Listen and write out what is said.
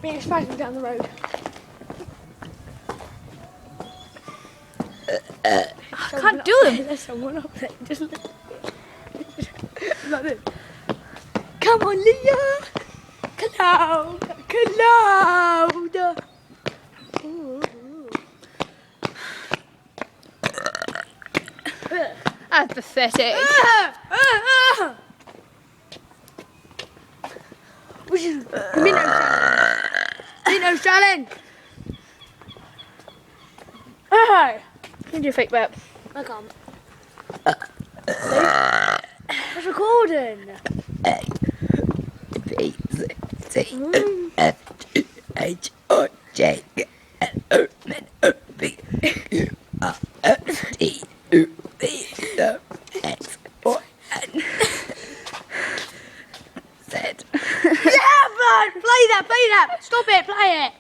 Being excited down the road. I can't do them. There's someone up there. Just like this. Come on, Leah. Cloud. Ooh. That's pathetic. Minnow challenge. You do a fake burp. I can't. It's recording. A B C D E F G H I J K L M N O P Q R S T U V W X Y and Z. Yeah, man! Play that! Stop it! Play it!